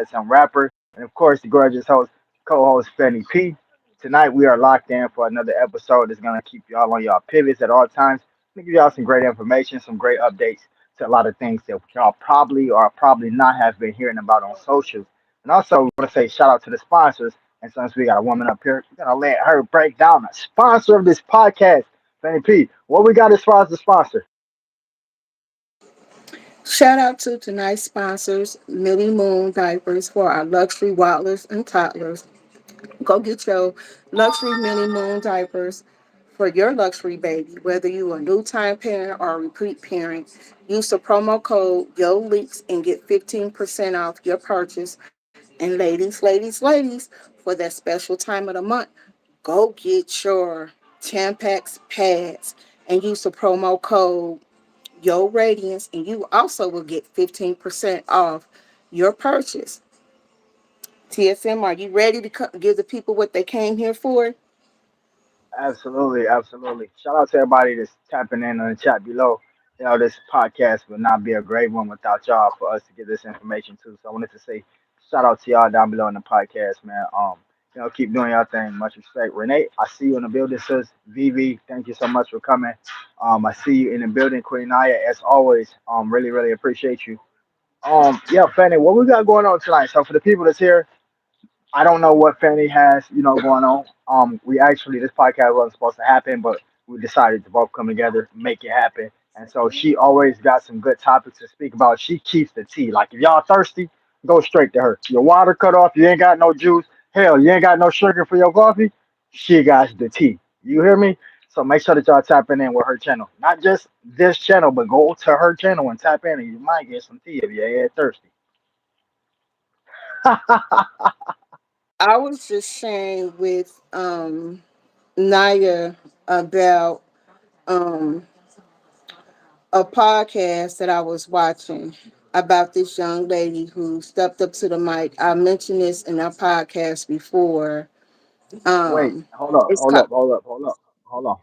TSM rapper, and of course, the gorgeous host, co-host Fanny P. Tonight, we are locked in for another episode that's going to keep y'all on y'all pivots at all times. Going to give y'all some great information, some great updates to a lot of things that y'all probably or probably not have been hearing about on socials. And also, we want to say shout out to the sponsors. And since we got a woman up here, we're going to let her break down the sponsor of this podcast, Fanny P. What we got as far as the sponsor? Shout out to tonight's sponsors, Millie Moon Diapers for our luxury waddlers and toddlers. Go get your luxury Millie Moon diapers for your luxury baby, whether you a new time parent or a repeat parent. Use the promo code YOLEAKS and get 15% off your purchase. And ladies, for that special time of the month, go get your Tampax pads and use the promo code Your Radiance, and you also will get 15% off your purchase. TSM, are you ready to give the people what they came here for? Absolutely, absolutely. Shout out to everybody that's tapping in on the chat below. This podcast would not be a great one without y'all for us to get this information too. So I wanted to say shout out to y'all down below in the podcast, man. Keep doing y'all thing. Much respect. Renee, I see you in the building, sis. VV, thank you so much for coming. I see you in the building, Queen Naya, as always. Really, really appreciate you. Yeah, Fanny, what we got going on tonight? So for the people that's here, I don't know what Fanny has, going on. We actually this podcast wasn't supposed to happen, but we decided to both come together, make it happen. And so she always got some good topics to speak about. She keeps the tea. Like if y'all thirsty, go straight to her. Your water cut off, you ain't got no juice. Hell, you ain't got no sugar for your coffee. She got the tea. You hear me? So make sure that y'all tapping in with her channel. Not just this channel, but go to her channel and tap in, and you might get some tea if you're thirsty. I was just sharing with Naya about um, a podcast that I was watching about this young lady who stepped up to the mic. I mentioned this in our podcast before. Wait, Um, hold up, it's hold called, up, hold up, hold up, hold on.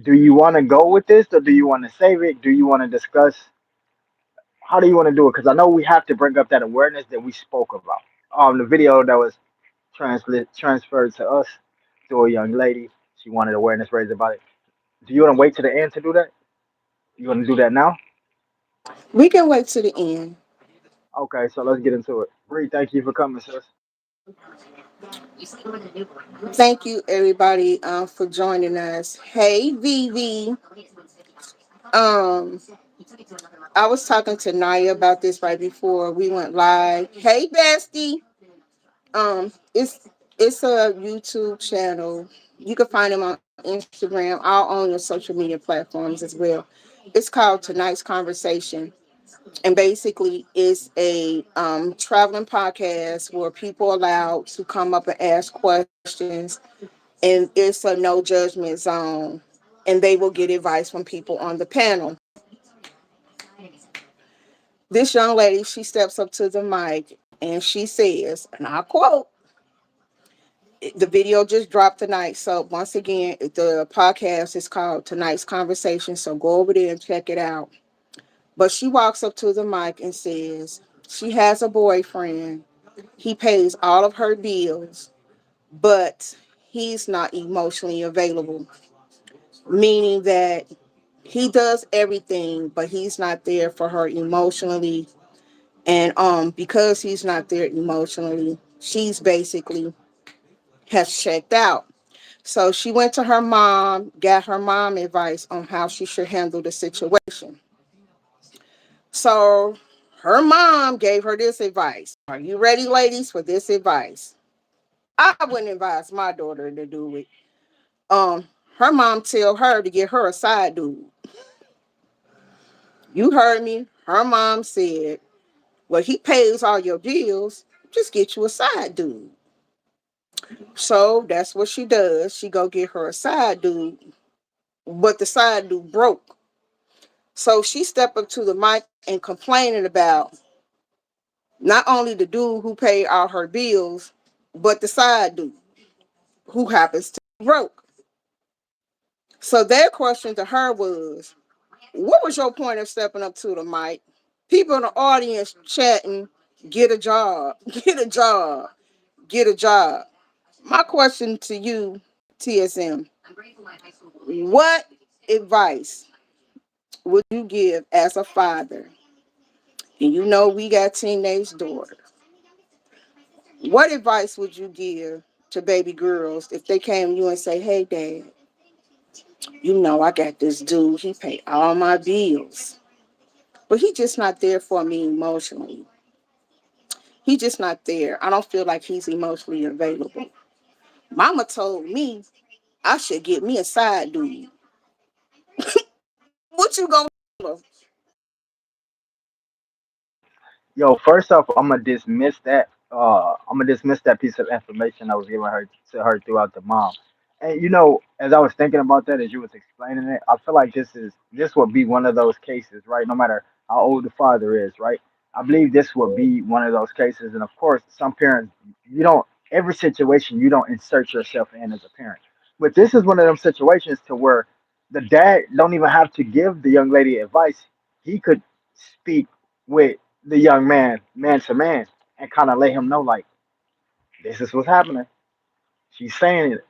Do you want to go with this or do you want to save it? Do you want to discuss? How do you want to do it? Because I know we have to bring up that awareness that we spoke about. The video that was transferred to us to a young lady. She wanted awareness raised about it. Do you want to wait to the end to do that? You want to do that now? we can wait to the end. Okay, so let's get into it. Bree, thank you for coming, sis. Thank you, everybody, for joining us. Hey, Vivi. Um, I was talking to Naya about this right before we went live. Hey, bestie. It's a YouTube channel. You can find them on Instagram, all on your social media platforms as well. It's called Tonight's Conversation, and basically, it's a traveling podcast where people are allowed to come up and ask questions, and it's a no judgment zone, and they will get advice from people on the panel. This young lady, she steps up to the mic and she says, and I quote, the video just dropped tonight. So once again, the podcast is called Tonight's Conversation. So go over there and check it out. But she walks up to the mic and says she has a boyfriend. He pays all of her bills, but he's not emotionally available, meaning that he does everything, but he's not there for her emotionally. And because he's not there emotionally, she's basically has checked out. So she went to her mom, got her mom advice on how she should handle the situation. So her mom gave her this advice. Are you ready, ladies, for this advice? I wouldn't advise my daughter to do it. Um, Her mom tell her to get her a side dude. You heard me. Her mom said, well, he pays all your bills. Just get you a side dude. So that's what she does. She go get her a side dude, but the side dude broke. So she stepped up to the mic and complaining about not only the dude who paid all her bills, but the side dude who happens to be broke. So their question to her was, what was your point of stepping up to the mic? People in the audience chatting. Get a job. Get a job. Get a job. My question to you, TSM, what advice would you give as a father? And you know we got teenage daughters. What advice would you give to baby girls if they came to you and say, "Hey, Dad, you know I got this dude. He pay all my bills, but he just not there for me emotionally. He just not there. I don't feel like he's emotionally available. Mama told me I should get me a side dude. What you gonna do?" Yo, first off, I'm gonna dismiss that. I'm gonna dismiss that piece of information I was giving her to her throughout the mom. And as I was thinking about that, as you was explaining it, I feel like this would be one of those cases, right? No matter how old the father is, right? I believe this would be one of those cases. And of course, some parents, you don't every situation you don't insert yourself in as a parent. But this is one of them situations to where the dad don't even have to give the young lady advice. He could speak with the young man, man to man, and kind of let him know, like, this is what's happening. She's saying it,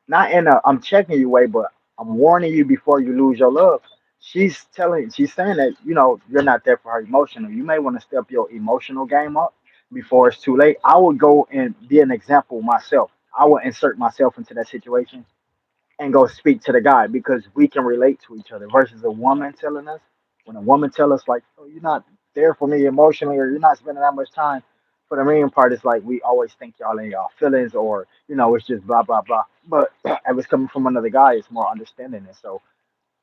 not in a I'm checking you way, but I'm warning you before you lose your love. She's saying that, you're not there for her emotional. You may want to step your emotional game up before it's too late. I would go and be an example myself. I would insert myself into that situation and go speak to the guy because we can relate to each other versus a woman telling us. When a woman tell us like, oh, you're not there for me emotionally, or you're not spending that much time. For the main part, it's like we always think y'all in y'all feelings, or it's just blah blah blah. But if it's coming from another guy, it's more understanding. And so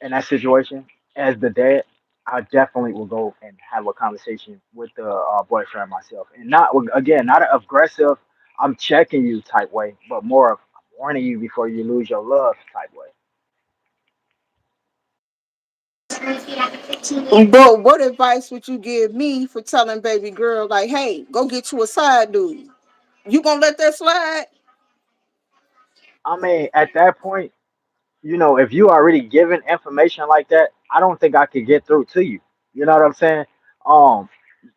in that situation, as the dad, I definitely will go and have a conversation with the boyfriend myself, and not again, not an aggressive, I'm checking you type way, but more of I'm warning you before you lose your love type way. But what advice would you give me for telling baby girl like, "Hey, go get you a side dude"? You gonna let that slide? I mean, at that point, if you already given information like that, I don't think I could get through to you. You know what I'm saying? Um,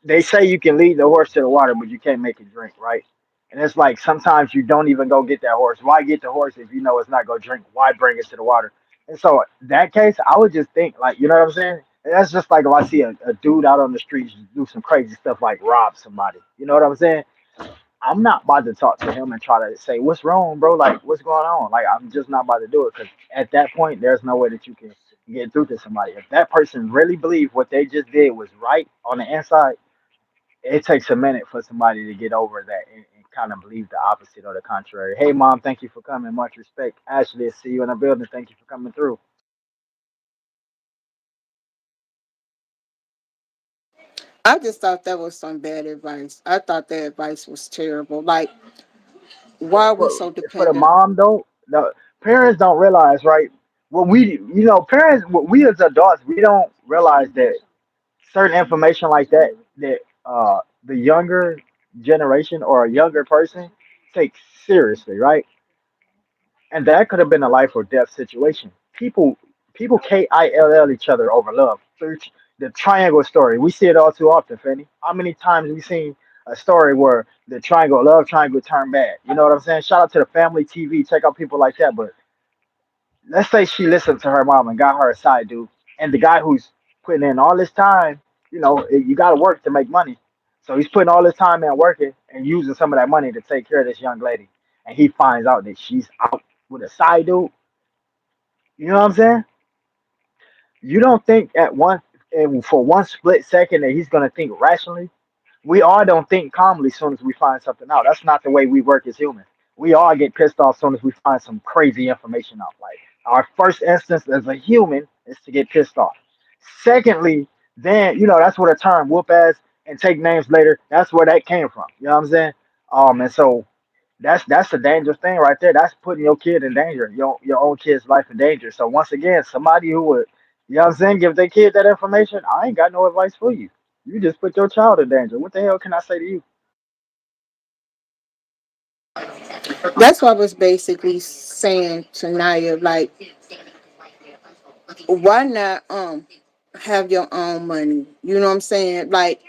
they say you can lead the horse to the water, but you can't make it drink, right? And it's like sometimes you don't even go get that horse. Why get the horse if you know it's not gonna drink? Why bring it to the water? And so that case, I would just think like, you know what I'm saying? And that's just like if I see a dude out on the streets do some crazy stuff like rob somebody. You know what I'm saying? I'm not about to talk to him and try to say what's wrong, bro. Like what's going on? Like I'm just not about to do it because at that point, there's no way that you can get through to somebody. If that person really believed what they just did was right on the inside, it takes a minute for somebody to get over that and kind of believe the opposite or the contrary. Hey, mom, thank you for coming. Much respect. Ashley, see you in the building. Thank you for coming through. I just thought that was some bad advice. I thought that advice was terrible. Like, why are we For so for the dependent? mom though, the parents don't realize, right? What we, parents, what we as adults, we don't realize that certain information like that the younger generation or a younger person takes seriously, right? And that could have been a life or death situation. People kill each other over love. The triangle story, we see it all too often, Fanny. How many times we seen a story where the triangle, love triangle, turned bad? You know what I'm saying? Shout out to the family TV. Check out people like that. But let's say she listened to her mom and got her a side dude, and the guy who's putting in all this time, you got to work to make money. So he's putting all this time in working and using some of that money to take care of this young lady, and he finds out that she's out with a side dude. You know what I'm saying? You don't think at one and for one split second that he's gonna think rationally. We all don't think calmly as soon as we find something out. That's not the way we work as humans. We all get pissed off as soon as we find some crazy information out. Like our first instance as a human is to get pissed off. Secondly, then that's where the term whoop ass and take names later. That's where that came from. You know what I'm saying? And so that's a dangerous thing right there. That's putting your kid in danger, your own kid's life in danger. So once again, somebody who would, what I'm saying, give their kid that information, I ain't got no advice for you. You just put your child in danger. What the hell can I say to you? That's what I was basically saying to Naya. Like, why not have your own money? You know what I'm saying? Like,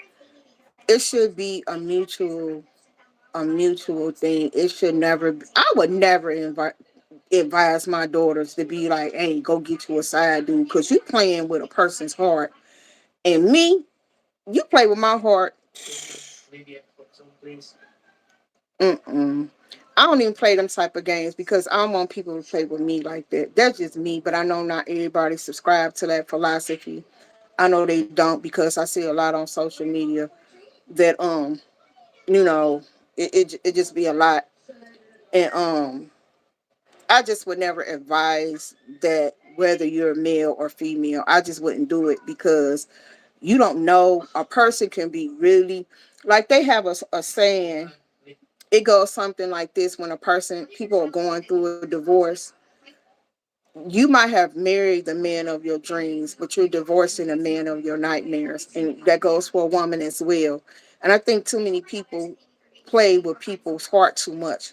it should be a mutual thing. It should never be, I would never advise my daughters to be like, hey, go get you a side dude, because you playing with a person's heart. And me, you play with my heart. Mm-mm. I don't even play them type of games because I don't want people to play with me like that. That's just me, but I know not everybody subscribe to that philosophy. I know they don't because I see a lot on social media that you know, it just be a lot. And I just would never advise that whether you're male or female. I just wouldn't do it because you don't know, a person can be really, like they have a saying, it goes something like this: when a person, people are going through a divorce, you might have married the man of your dreams, but you're divorcing the man of your nightmares. And that goes for a woman as well. And I think too many people play with people's heart too much.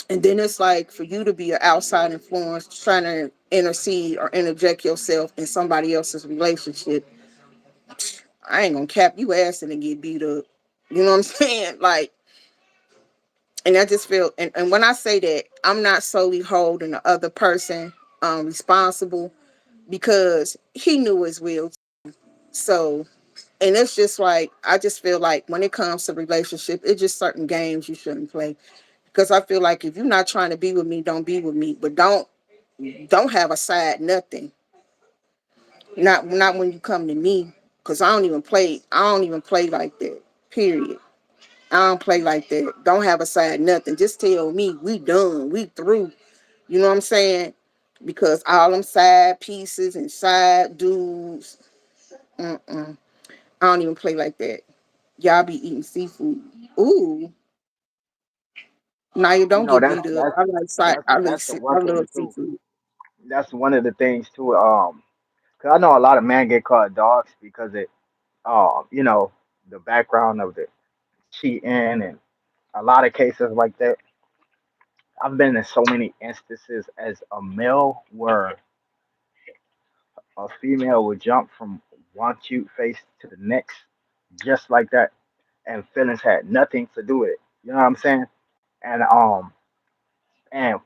And then it's like for you to be an outside influence trying to intercede or interject yourself in somebody else's relationship. I ain't gonna cap you ass and get beat up. You know what I'm saying? Like, and I just feel, and when I say that, I'm not solely holding the other person responsible, because he knew as well. So, and it's just like, I just feel like when it comes to relationship, it's just certain games you shouldn't play. Because I feel like if you're not trying to be with me, don't be with me. But don't have a side nothing. Not when you come to me. Cause I don't even play like that. Period. I don't play like that. Don't have a side nothing. Just tell me we done. We through. You know what I'm saying? Because all them side pieces and side dudes, mm-mm. I don't even play like that. Y'all be eating seafood. Ooh. Now you You don't know, get that's beat up. that's I like side. that's I like. that's the I one thing love too. seafood. That's one of the things too. Cause I know a lot of men get called dogs because it, you know, the background of the cheating and a lot of cases like that. I've been in so many instances as a male where a female would jump from one cute face to the next, just like that, and feelings had nothing to do with it. You know what I'm saying? And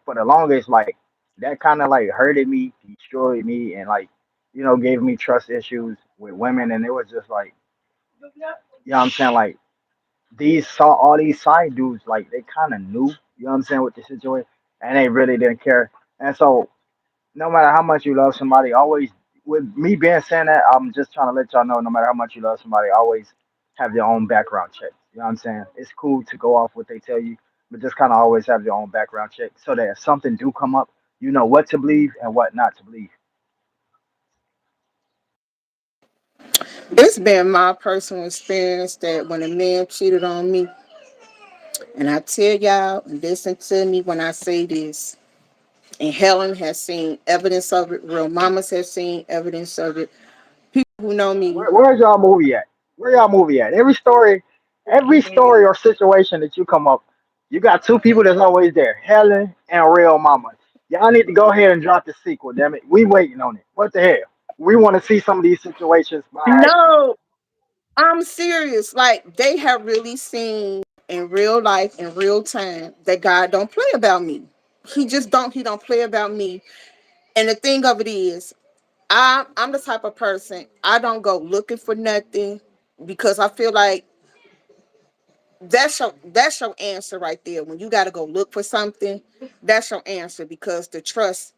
for the longest, like that kind of like hurted me, destroyed me, and like gave me trust issues with women. And it was just like, you know what I'm saying? Like these saw all these side dudes, like they kind of knew, you know what I'm saying, with the situation, and they really didn't care. And so no matter how much you love somebody, always, with me being saying that, I'm just trying to let y'all know, no matter how much you love somebody, always have your own background check. You know what I'm saying? It's cool to go off what they tell you, but just kind of always have your own background check so that if something do come up, you know what to believe and what not to believe. It's been my personal experience that when a man cheated on me, and I tell y'all, listen to me when I say this, and Helen has seen evidence of it, real mamas have seen evidence of it. People who know me, Where's y'all movie at? Where y'all movie at? Every story or situation that you come up, you got two people that's always there, Helen and Real Mama. Y'all need to go ahead and drop the sequel. Damn it, we waiting on it. What the hell? We want to see some of these situations by action. no, I'm serious. Like they have really seen in real life, in real time, that God don't play about me. He just don't. He don't play about me. And the thing of it is, I'm the type of person, I don't go looking for nothing, because I feel like that's your answer right there. When you got to go look for something, that's your answer, because the trust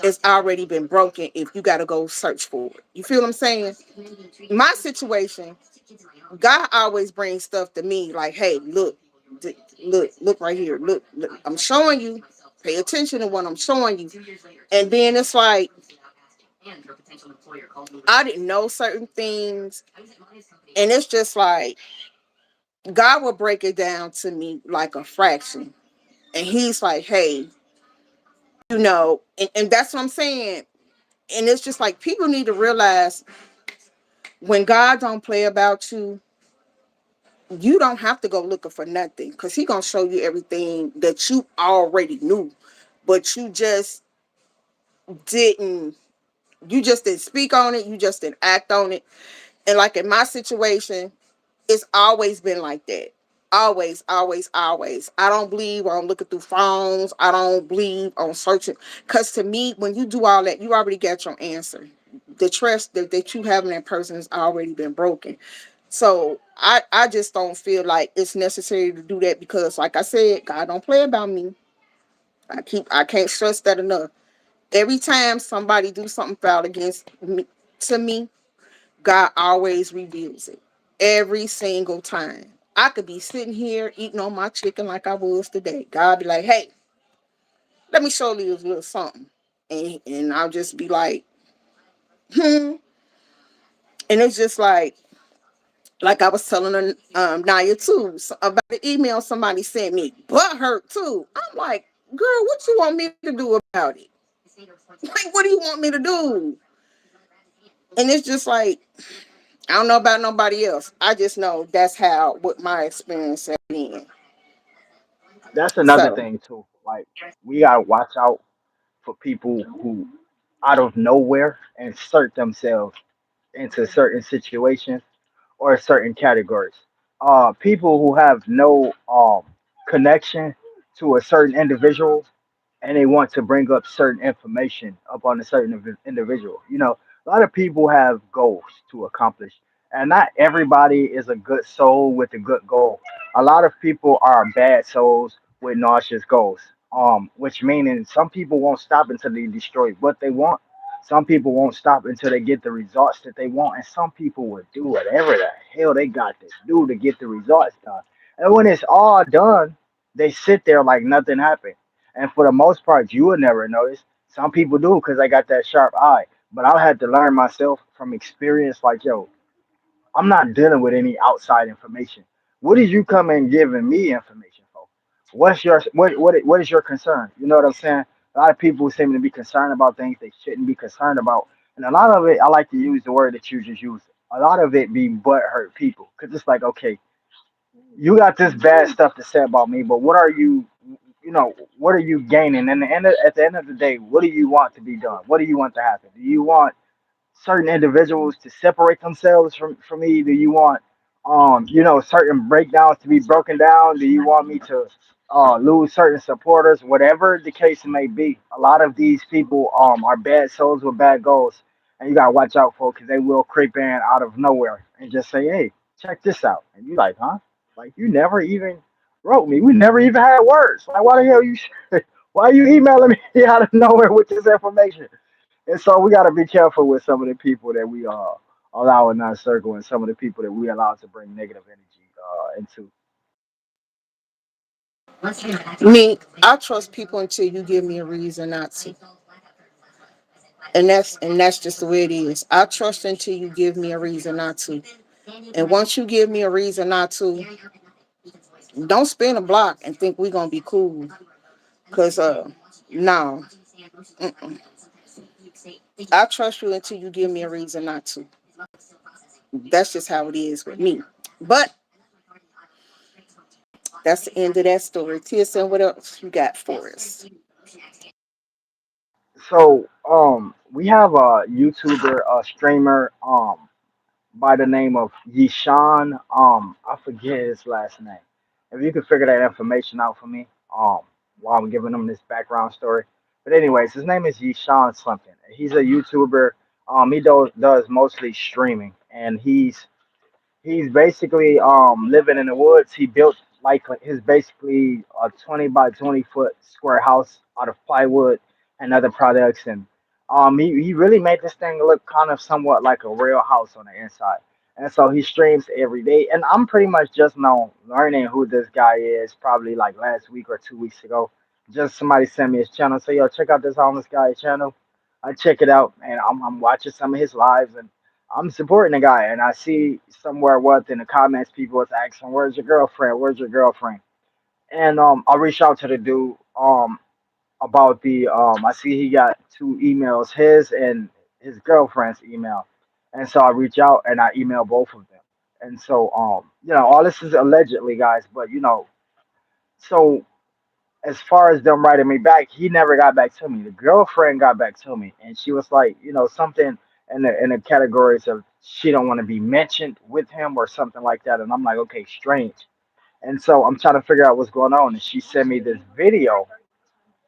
has already been broken if you got to go search for it. You feel what I'm saying? My situation, God always brings stuff to me like, hey, look, look right here. Look, I'm showing you. Pay attention to what I'm showing you. And then it's like, I didn't know certain things. And it's just like, God will break it down to me like a fraction. And he's like, hey, and that's what I'm saying. And it's just like, people need to realize, when God don't play about you, you don't have to go looking for nothing, because he gonna show you everything that you already knew, but didn't you just didn't speak on it, you just didn't act on it. And like in my situation, It's always been like that. Always, always, always. I don't believe on looking through phones. I don't believe on searching. Because to me, when you do all that, you already got your answer. The trust that you have in that person has already been broken. So I just don't feel like it's necessary to do that because, like I said, God don't play about me. I can't stress that enough. Every time somebody do something foul against me, to me, God always reveals it. Every single time. I could be sitting here eating on my chicken like I was today. God be like, hey, let me show you a little something. And I'll just be like, hmm. And it's just like I was telling her, Naya too, about the email somebody sent me. Butt hurt too. I'm like, girl, what you want me to do about it? Like, what do you want me to do? And it's just like, I don't know about nobody else. I just know that's how what my experience has been. That's another So thing too. Like we gotta watch out for people who out of nowhere insert themselves into certain situations or certain categories. People who have no connection to a certain individual and they want to bring up certain information upon a certain individual. You know, a lot of people have goals to accomplish, and not everybody is a good soul with a good goal. A lot of people are bad souls with nauseous goals. Which meaning some people won't stop until they destroy what they want. Some people won't stop until they get the results that they want, and some people will do whatever the hell they got to do to get the results done. And when it's all done, they sit there like nothing happened, and for the most part, you would never notice. Some people do because they got that sharp eye. But I had to learn myself from experience. Like, yo, I'm not dealing with any outside information. What is you coming giving me information for? What's your what is your concern? You know what I'm saying? A lot of people seem to be concerned about things they shouldn't be concerned about, and a lot of it, I like to use the word that you just used. A lot of it be butt hurt people, because it's like, okay, you got this bad stuff to say about me, but what are you, you know, what are you gaining? And at the end of the day, what do you want to be done? What do you want to happen? Do you want certain individuals to separate themselves from me? Do you want certain breakdowns to be broken down? Do you want me to lose certain supporters? Whatever the case may be, a lot of these people are bad souls with bad goals, and you gotta watch out for because they will creep in out of nowhere and just say, "Hey, check this out," and you like, "Huh? Like you never even wrote me. We never even had words. Like why the hell you? Why are you emailing me out of nowhere with this information?" And so we got to be careful with some of the people that we allow in our circle and some of the people that we allow to bring negative energy into. me, I trust people until you give me a reason not to. And that's just the way it is. I trust until you give me a reason not to. And once you give me a reason not to, don't spin a block and think we're gonna be cool. Cause no. Mm-mm. I trust you until you give me a reason not to. That's just how it is with me. But that's the end of that story. TSM, what else you got for us? So we have a YouTuber, a streamer by the name of Yishan. I forget his last name. If you could figure that information out for me, while I'm giving him this background story. But anyways, his name is Yishan something. He's a YouTuber. He does mostly streaming, and he's basically living in the woods. He built like his basically a 20 by 20 foot square house out of plywood and other products, and he really made this thing look kind of somewhat like a real house on the inside. And so he streams every day, and I'm pretty much just now learning who this guy is. Probably like last week or 2 weeks ago, just somebody sent me his channel. Say, yo, check out this homeless guy channel. I check it out, and I'm watching some of his lives, and I'm supporting the guy, and I see somewhere what in the comments people was asking, "Where's your girlfriend? Where's your girlfriend?" And I reached out to the dude about the I see he got two emails, his and his girlfriend's email, and so I reach out and I email both of them. And so all this is allegedly, guys, but so as far as them writing me back, he never got back to me. The girlfriend got back to me, and she was like, something in the categories of she don't want to be mentioned with him or something like that. And I'm like, okay, strange. And so I'm trying to figure out what's going on. And she sent me this video,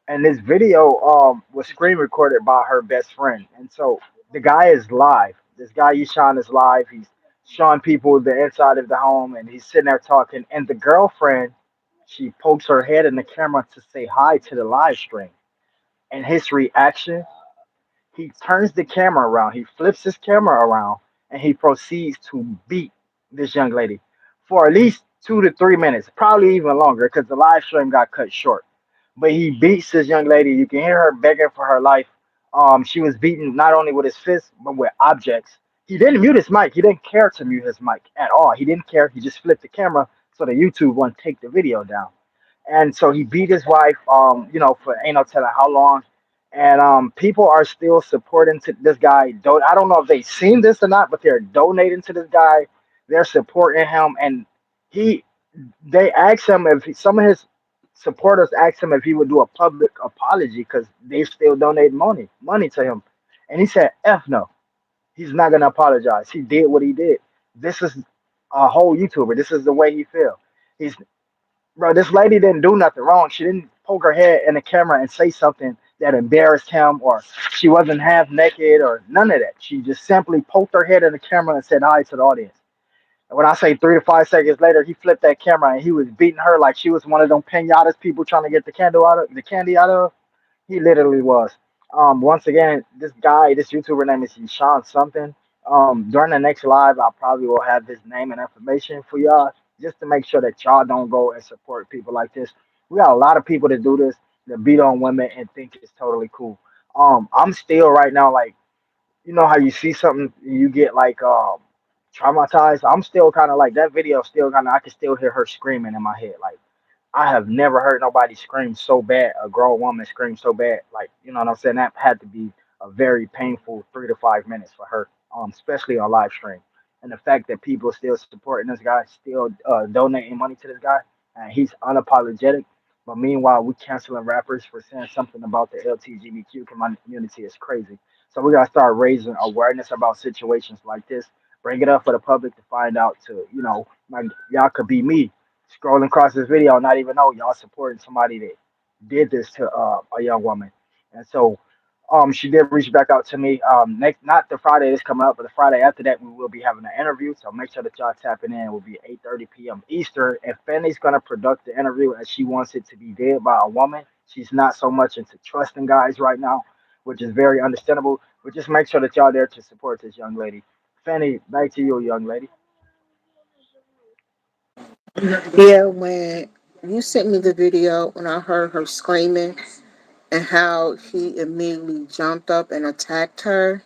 and this video was screen recorded by her best friend. And so the guy is live. This guy Yushan is live. He's showing people the inside of the home, and he's sitting there talking. And the girlfriend, she pokes her head in the camera to say hi to the live stream. And his reaction, he turns the camera around, he flips his camera around, and he proceeds to beat this young lady for at least 2 to 3 minutes, probably even longer, because the live stream got cut short. But he beats this young lady. You can hear her begging for her life. She was beaten not only with his fists but with objects. He didn't mute his mic. He didn't care to mute his mic at all. He didn't care. He just flipped the camera so the YouTube wouldn't take the video down. And so he beat his wife, for ain't no telling how long. And people are still supporting to this guy. I don't know if they've seen this or not, but they're donating to this guy. They're supporting him, and he they asked him if some of his supporters asked him if he would do a public apology because they still donate money to him, and he said, "F no, he's not gonna apologize. He did what he did. This is a whole YouTuber. This is the way he feel. He's Bro, this lady didn't do nothing wrong. She didn't poke her head in the camera and say something that embarrassed him, or she wasn't half naked, or none of that. She just simply poked her head in the camera and said hi to the audience. And when I say 3 to 5 seconds later, he flipped that camera and he was beating her like she was one of them pinatas people trying to get the candy out of. He literally was. Once again, this YouTuber name is Sean something. During the next live, I probably will have his name and information for y'all, just to make sure that y'all don't go and support people like this. We got a lot of people that do this, that beat on women and think it's totally cool. I'm still right now like, how you see something, you get like traumatized. I'm still kind of like that video. Still kind of, I can still hear her screaming in my head. Like, I have never heard nobody scream so bad, a grown woman scream so bad. Like, you know what I'm saying? That had to be a very painful 3 to 5 minutes for her, especially on live stream. And the fact that people still supporting this guy, still donating money to this guy, and he's unapologetic. But meanwhile, we canceling rappers for saying something about the LGBTQ community is crazy. So we gotta start raising awareness about situations like this. Bring it up for the public to find out. Like, y'all could be me scrolling across this video, not even know y'all supporting somebody that did this to a young woman. And so, she did reach back out to me. Next, not the Friday that's coming up, but the Friday after that, we will be having an interview. So make sure that y'all tapping in. It will be 8:30 p.m. Eastern. And Fanny's gonna conduct the interview as she wants it to be did by a woman. She's not so much into trusting guys right now, which is very understandable. But just make sure that y'all there to support this young lady. Fanny, back to you, young lady. Yeah, when you sent me the video, when I heard her screaming and how he immediately jumped up and attacked her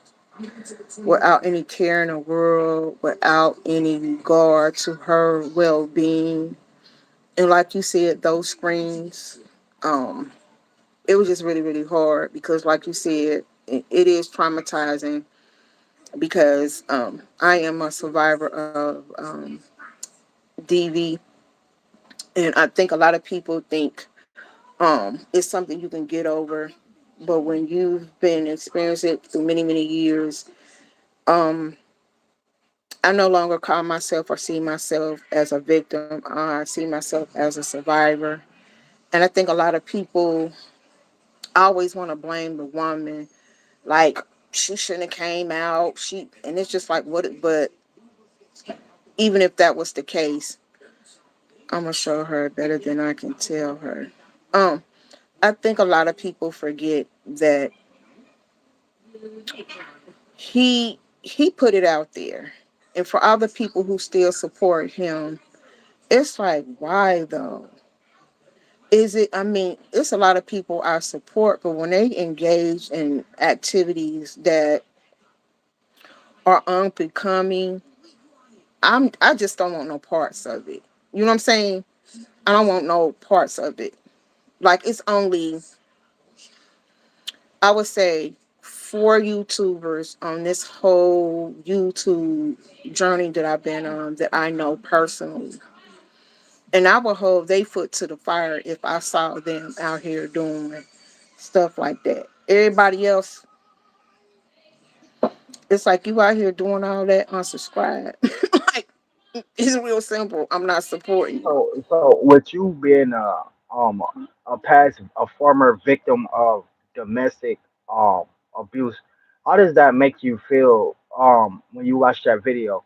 without any care in the world, without any regard to her well being. And like you said, those screams, um, it was just really, really hard because, like you said, it is traumatizing because I am a survivor of DV, and I think a lot of people think it's something you can get over, but when you've been experiencing it through many, many years, um, I no longer call myself or see myself as a victim. I see myself as a survivor, and I think a lot of people always want to blame the woman, like she shouldn't have came out. And it's just like what? But even if that was the case, I'm gonna show her better than I can tell her. Um, I think a lot of people forget that he put it out there, and for all the people who still support him, it's like why though? Is it? I mean, it's a lot of people I support, but when they engage in activities that are unbecoming, I just don't want no parts of it. You know what I'm saying? I don't want no parts of it. Like it's only, I would say, four YouTubers on this whole YouTube journey that I've been on that I know personally. And I would hold their foot to the fire if I saw them out here doing stuff like that. Everybody else, It's like you out here doing all that, unsubscribe. Like, it's real simple. I'm not supporting you. So with you being um a former victim of domestic um abuse, how does that make you feel when you watch that video?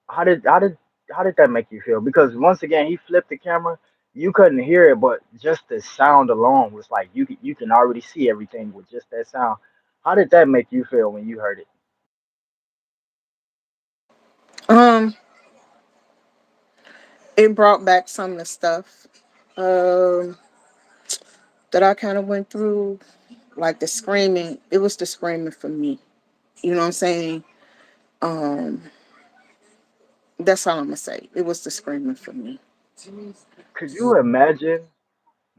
How did how did how did that make you feel? Because once again, he flipped the camera. You couldn't hear it, but just the sound alone was like you can already see everything with just that sound. How did that make you feel when you heard it? Um, it brought back some of the stuff um that I kind of went through, like the screaming. It was the screaming for me. You know what I'm saying? Um, that's all I'm gonna say. It was the screaming for me. Could you imagine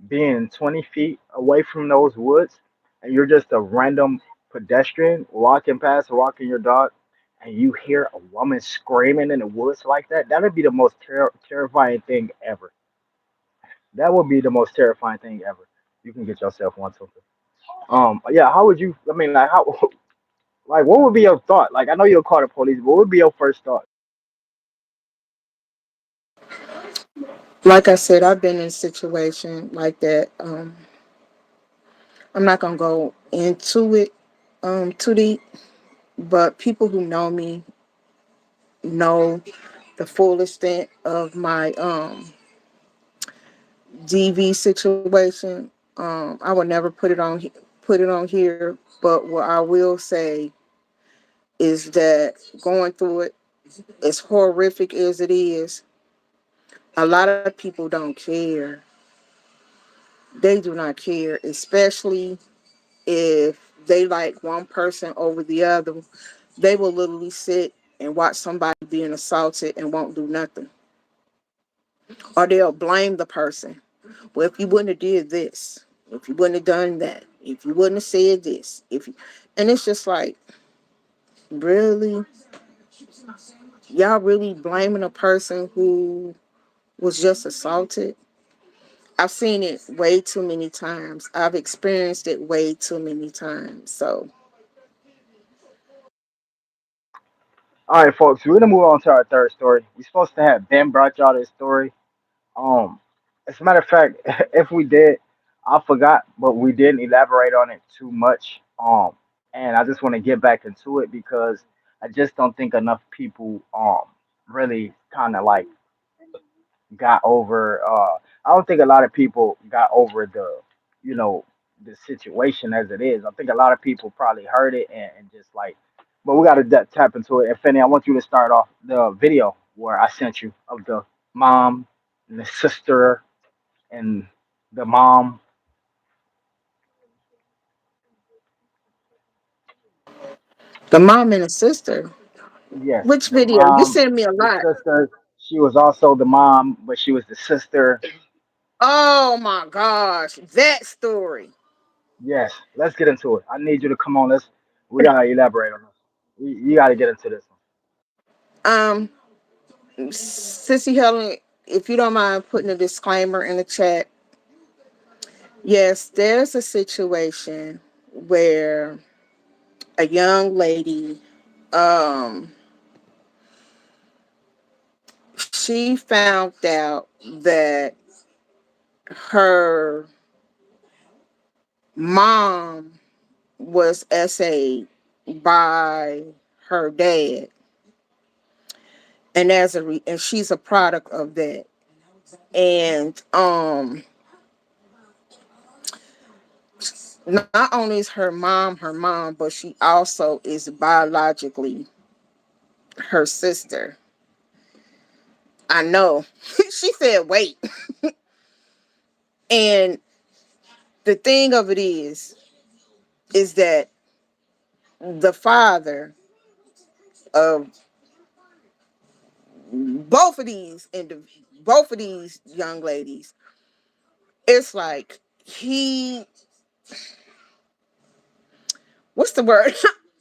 being 20 feet away from those woods and you're just a random pedestrian walking past, walking your dog, and you hear a woman screaming in the woods like that? That'd be the most terrifying thing ever. That would be the most terrifying thing ever. You can get yourself one something. Yeah, how would you? I mean, like, how? Like, what would be your thought? Like, I know you'll call the police. What would be your first thought? Like I said, I've been in a situation like that. I'm not gonna go into it too deep, but people who know me know the full extent of my DV situation. I would never put it on here, but what I will say is that going through it, as horrific as it is, a lot of people don't care. They do not care, especially if they like one person over the other. They will literally sit and watch somebody being assaulted and won't do nothing. Or they'll blame the person. Well, if you wouldn't have did this, if you wouldn't have done that, if you wouldn't have said this, if you, and it's just like, really, y'all really blaming a person who was just assaulted? I've seen it way too many times. I've experienced it way too many times. So All right, folks, we're gonna move on to our third story. We're supposed to have Ben brought y'all this story. Um, as a matter of fact, if we did, I forgot, but we didn't elaborate on it too much. And I just want to get back into it because I just don't think enough people really kind of like got over. I don't think a lot of people got over the you know the situation as it is. I think a lot of people probably heard it and just like, but we got to tap into it. And Fanny, I want you to start off the video where I sent you of the mom and the sister and the mom. the mom and the sister. Yes, Which the video? You mom, sent me a the lot. sister. She was also the mom, but she was the sister. Oh my gosh, that story. Yes, let's get into it. I need you to come on. We gotta elaborate on this. You gotta get into this one. Um, Sissy Helen, if you don't mind putting a disclaimer in the chat, yes, there's a situation where a young lady, um, she found out that her mom was essayed by her dad, and and she's a product of that. And not only is her mom, but she also is biologically her sister. I know. She said, wait. And the thing of it is that the father of both of both of these young ladies, it's like what's the word?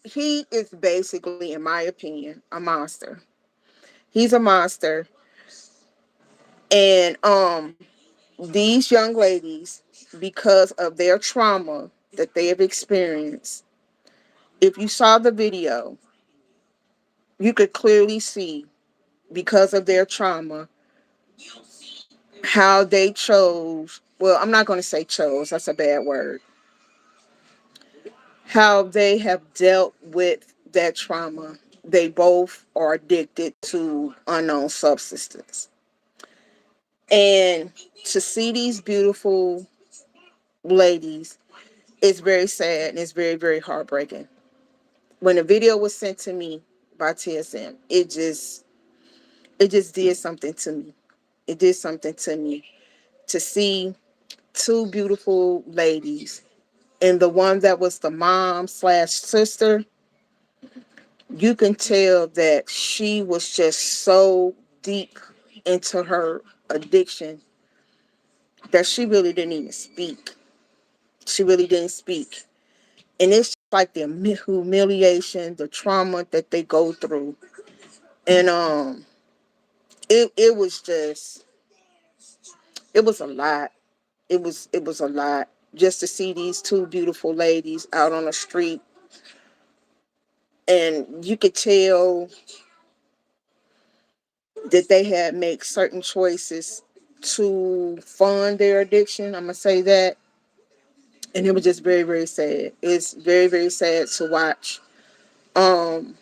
He is basically, in my opinion, a monster. He's a monster. And these young ladies, because of their trauma that they have experienced, if you saw the video, You could clearly see, because of their trauma, how they chose. Well, I'm not going to say chose, that's a bad word. How they have dealt with that trauma. They both are addicted to unknown substances. And to see these beautiful ladies, it's very sad and it's very, very heartbreaking. When the video was sent to me by TSM, it just did something to me. It did something to me to see two beautiful ladies, and the one that was the mom slash sister, you can tell that she was just so deep into her addiction that she really didn't even speak. She really didn't speak. And it's like the humiliation, the trauma that they go through. And it was just, it was a lot. It was a lot just to see these two beautiful ladies out on the street, and you could tell that they had made certain choices to fund their addiction. I'm gonna say that, and it was just very, very sad. It's very, very sad to watch. Um,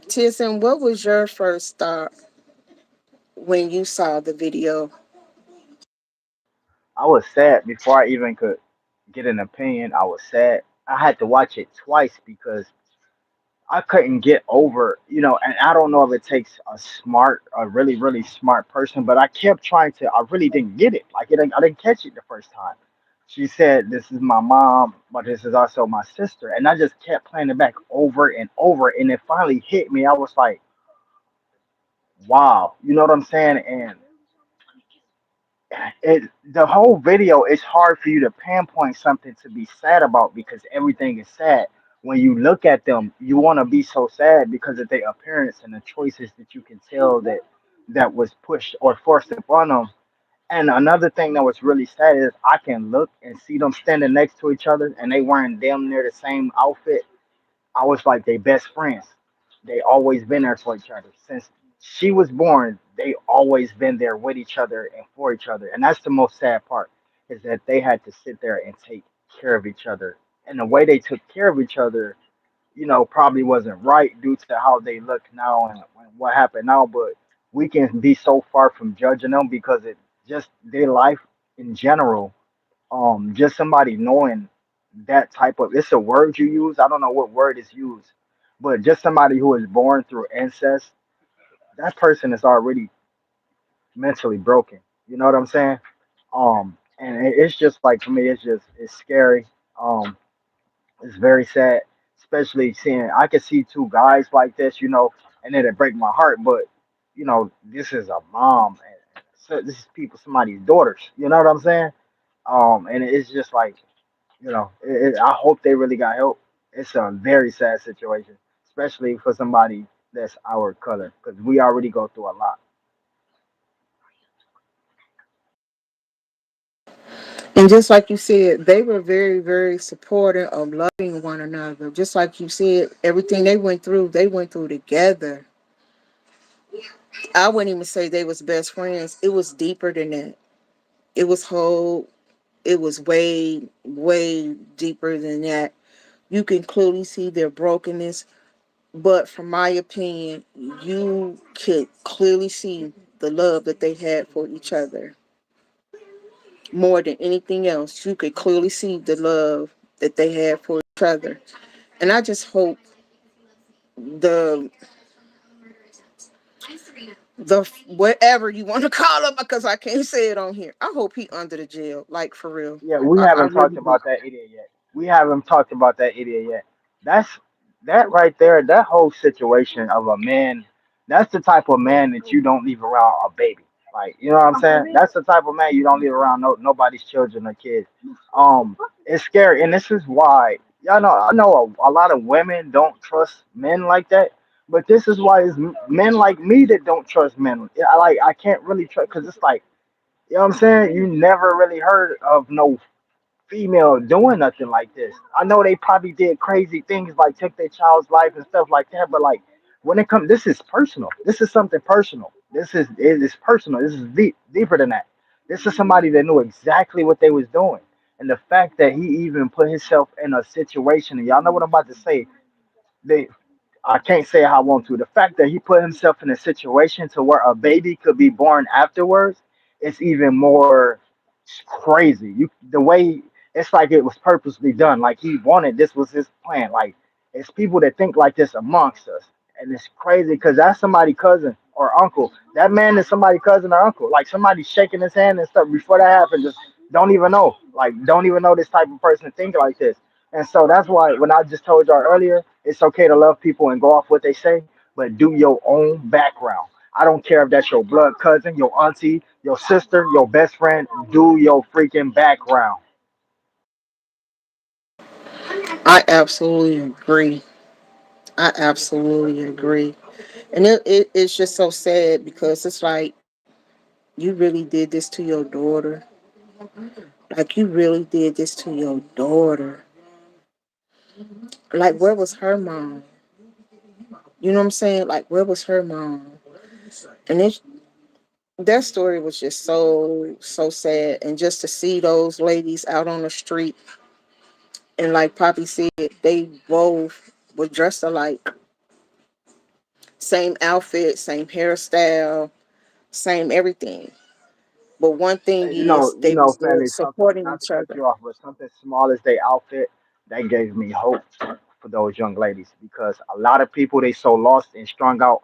TSM, what was your first thought when you saw the video? I was sad before I even could get an opinion. I was sad. I had to watch it twice because I couldn't get over, and I don't know if it takes a really, really smart person, but I kept trying to, I really didn't get it. Like, I didn't catch it the first time. She said, "This is my mom, but this is also my sister." And I just kept playing it back over and over. And it finally hit me. I was like, wow, you know what I'm saying? And the whole video, it's hard for you to pinpoint something to be sad about because everything is sad. When you look at them, you want to be so sad because of their appearance and the choices that you can tell that was pushed or forced upon them. And another thing that was really sad is I can look and see them standing next to each other and they wearing damn near the same outfit. I was like they best friends. They always been there for each other since she was born. They always been there with each other and for each other, and that's the most sad part is that they had to sit there and take care of each other. And the way they took care of each other, probably wasn't right due to how they look now and what happened now. But we can be so far from judging them because it just their life in general, just somebody knowing that type of, it's a word you use, I don't know what word is used, but just somebody who is born through incest, that person is already mentally broken, you know what I'm saying? And it's just like, for me, it's scary. um it's very sad, especially seeing, I can see two guys like this, and then it break my heart. But this is a mom, and so this is somebody's daughters, you know what I'm saying? And it's just like, I hope they really got help. It's a very sad situation, especially for somebody that's our color, because we already go through a lot. And just like you said, they were very, very supportive of loving one another. Just like you said, everything they went through together. I wouldn't even say they was best friends. It was deeper than that. It was whole. It was way, way deeper than that. You can clearly see their brokenness, but from my opinion, you could clearly see the love that they had for each other. More than anything else, you could clearly see the love that they had for each other. And I just hope the the whatever you want to call him, because I can't say it on here. I hope he under the jail, like for real. Yeah, we I haven't really talked do. about that idiot yet. We haven't talked about that idiot yet. That's that right there. That whole situation of a man. That's the type of man that you don't leave around a baby. Like, you know what I'm saying? That's the type of man you don't leave around nobody's children or kids. Um, it's scary, and this is why. Y'all know, I know a lot of women don't trust men like that. But this is why it's men like me that don't trust men. Yeah, I can't really trust because it's like, you know what I'm saying? You never really heard of no female doing nothing like this. I know they probably did crazy things like took their child's life and stuff like that, but like when it comes, this is personal. This is something personal. It is personal. This is deeper than that. This is somebody that knew exactly what they was doing, and the fact that he even put himself in a situation, and y'all know what I'm about to say. They I can't say how I want to. The fact that he put himself in a situation to where a baby could be born afterwards, it's even more crazy. The way it's like it was purposely done. Like he wanted this was his plan. Like it's people that think like this amongst us, and it's crazy because that's somebody cousin or uncle. That man is somebody cousin or uncle. Like somebody shaking his hand and stuff before that happened. Just don't even know. Like don't even know this type of person think like this. And so that's why when I just told y'all earlier, it's okay to love people and go off what they say, but do your own background. I don't care if that's your blood cousin, your auntie, your sister, your best friend. Do your freaking background. I absolutely agree. I absolutely agree. And it's just so sad because it's like you really did this to your daughter. Like you really did this to your daughter. Like where was her mom? You know what I'm saying? Like where was her mom? And that story was just so sad. And just to see those ladies out on the street and like Poppy said, they both were dressed alike. Same outfit, same hairstyle, same everything. But one thing Hey, is they was there family, something supporting not to each cut other. you off, but something small as they outfit that gave me hope for those young ladies because a lot of people they so lost and strung out,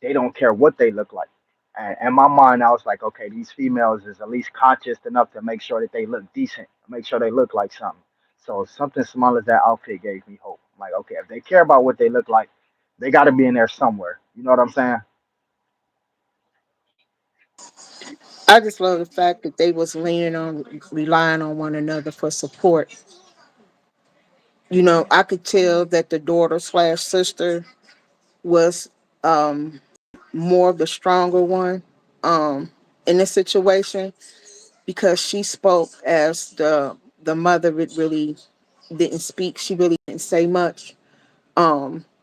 they don't care what they look like. And in my mind, I was like, okay, these females is at least conscious enough to make sure that they look decent, make sure they look like something. So something small as that outfit gave me hope. I'm like, okay, if they care about what they look like, they got to be in there somewhere. You know what I'm saying? I just love the fact that they was relying on one another for support. You know, I could tell that the daughter slash sister was more of the stronger one um, in this situation because she spoke as the mother. It really didn't speak. She really didn't say much.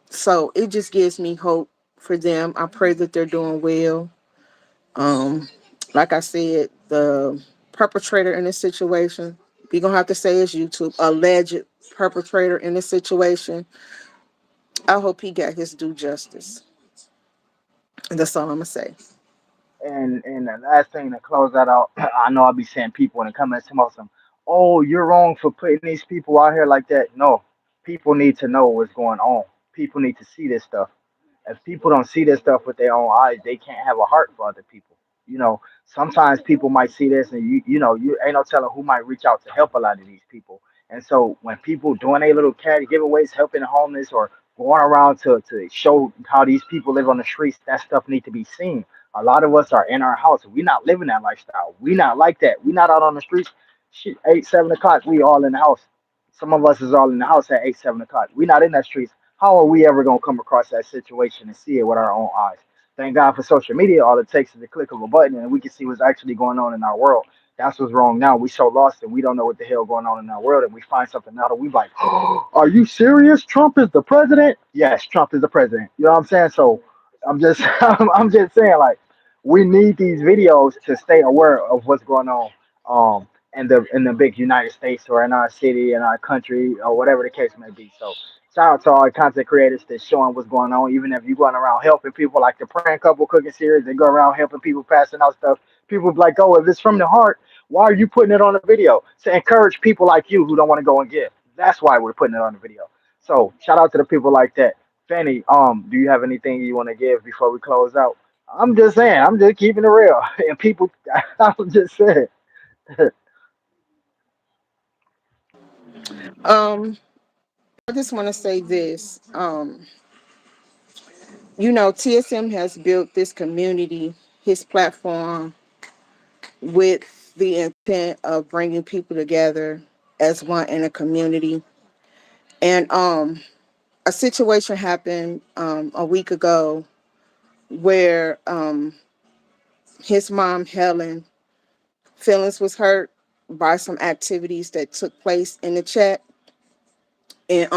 So it just gives me hope for them. I pray that they're doing well. Um, like I said, the perpetrator in this situation, we're gonna have to say is YouTube, alleged perpetrator in this situation. I hope he got his due justice. And that's all I'm gonna say. And the last thing to close that out, I know I'll be seeing people in the comments about some, oh, you're wrong for putting these people out here like that. No, people need to know what's going on. People need to see this stuff. If people don't see this stuff with their own eyes, they can't have a heart for other people. You know, sometimes people might see this, and you ain't no telling who might reach out to help a lot of these people. And so when people doing a little caddy giveaways, helping the homeless, or going around to show how these people live on the streets, that stuff need to be seen. A lot of us are in our house. We not living that lifestyle. We not like that. We not out on the streets. Shit, 8, 7 o'clock, we all in the house. Some of us is all in the house at 8, 7 o'clock. We not in that streets. How are we ever gonna come across that situation and see it with our own eyes? Thank God for social media. All it takes is a click of a button, and we can see what's actually going on in our world. That's what's wrong now. We so lost and we don't know what the hell going on in our world, and we find something out, and we like, oh, are you serious? Trump is the president? Yes, Trump is the president. You know what I'm saying? So I'm just I'm just saying like we need these videos to stay aware of what's going on in the big United States or in our city, in our country, or whatever the case may be. So shout out to all the content creators that's showing what's going on. Even if you're going around helping people, like the prank couple cooking series, they go around helping people, passing out stuff. People be like, "Oh, if it's from the heart, why are you putting it on a video?" To encourage people like you who don't want to go and give. That's why we're putting it on the video. So shout out to the people like that. Fanny, do you have anything you want to give before we close out? I'm just saying, I'm just keeping it real. And people, I'm just saying. Um, I just want to say this. You know, TSM has built this community, his platform, with the intent of bringing people together as one in a community. And a situation happened a week ago where his mom Helen feelings was hurt by some activities that took place in the chat, and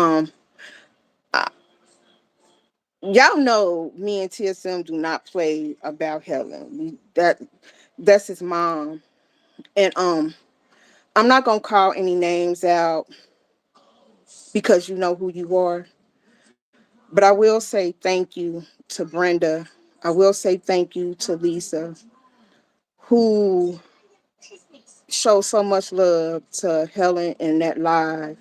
Y'all know me and TSM do not play about Helen. That's his mom. And I'm not gonna call any names out because you know who you are. But I will say thank you to Brenda. I will say thank you to Lisa, who showed so much love to Helen in that live.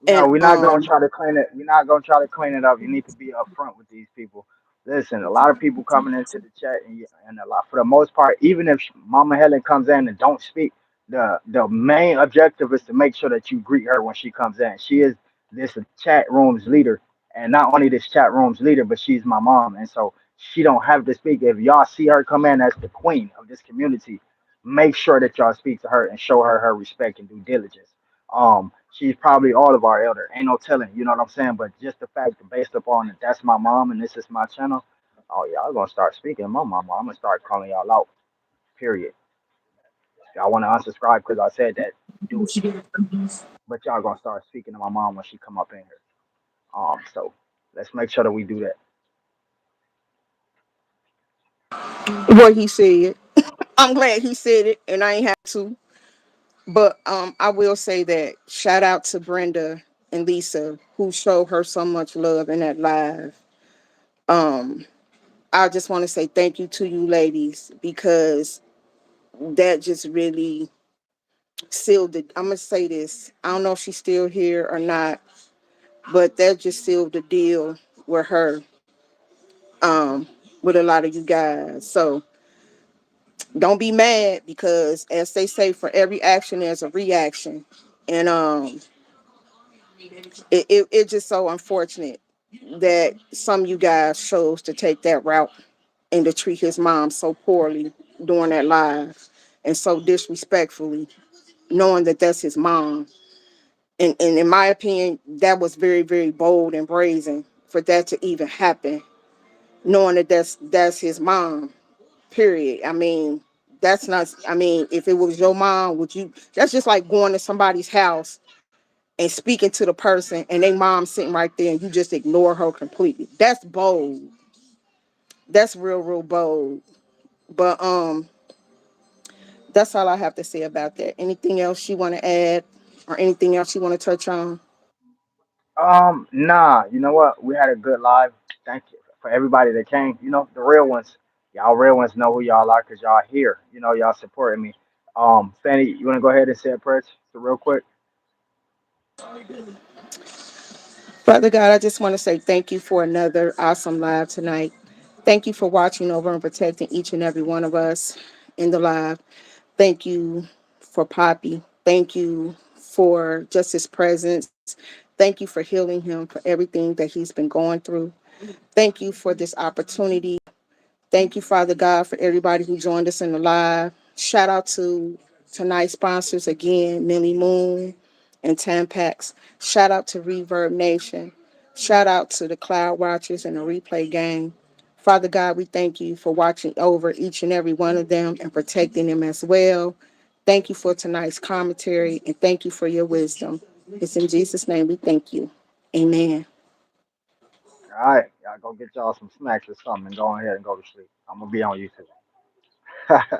No, And we're not gonna try to clean it. We're not gonna try to clean it up. You need to be upfront with these people. Listen, a lot of people coming into the chat, and a lot for the most part, even if Mama Helen comes in and don't speak, the main objective is to make sure that you greet her when she comes in. She is this chat room's leader, and not only this chat room's leader, but she's my mom, and so she don't have to speak. If y'all see her come in as the queen of this community, make sure that y'all speak to her and show her her respect and due diligence. She's probably all of our elder. Ain't no telling, you know what I'm saying? But just the fact that based upon that that's my mom and this is my channel, oh y'all gonna start speaking my mama. I'm gonna start calling y'all out. Period. Y'all wanna unsubscribe because I said that, do it. But y'all gonna start speaking to my mom when she come up in here. So let's make sure that we do that. what he said, I'm glad he said it, and I ain't have to. But I will say that shout out to Brenda and Lisa who showed her so much love in that live. Um, I just want to say thank you to you ladies because that just really sealed it. I'm gonna say this. I don't know if she's still here or not, but that just sealed the deal with her, um, with a lot of you guys. So don't be mad because, as they say, for every action there's a reaction, and it's just so unfortunate that some of you guys chose to take that route and to treat his mom so poorly during that live and so disrespectfully, knowing that that's his mom. And in my opinion, that was very, very bold and brazen for that to even happen, knowing that that's his mom. Period. I mean, that's not. I mean, if it was your mom, would you? That's just like going to somebody's house and speaking to the person, and they mom sitting right there, and you just ignore her completely. That's bold. That's real, real bold. But that's all I have to say about that. Anything else you want to add, or anything else you want to touch on? Nah, you know what? We had a good live. Thank you for everybody that came. You know, the real ones. Y'all real ones know who y'all are because y'all here. You know, y'all supporting me. Fanny, you wanna go ahead and say a prayer real quick? Father God, I just want to say thank you for another awesome live tonight. Thank you for watching over and protecting each and every one of us in the live. Thank you for Poppy. Thank you for just his presence. Thank you for healing him for everything that he's been going through. Thank you for this opportunity. Thank you, Father God, for everybody who joined us in the live. Shout out to tonight's sponsors again, Millie Moon and Tampax. Shout out to Reverb Nation. Shout out to the Cloud Watchers and the Replay Gang. Father God, we thank you for watching over each and every one of them and protecting them as well. Thank you for tonight's commentary and thank you for your wisdom. It's in Jesus' name we thank you. Amen. All right, y'all go get y'all some snacks or something and go ahead and go to sleep. I'm gonna be on YouTube.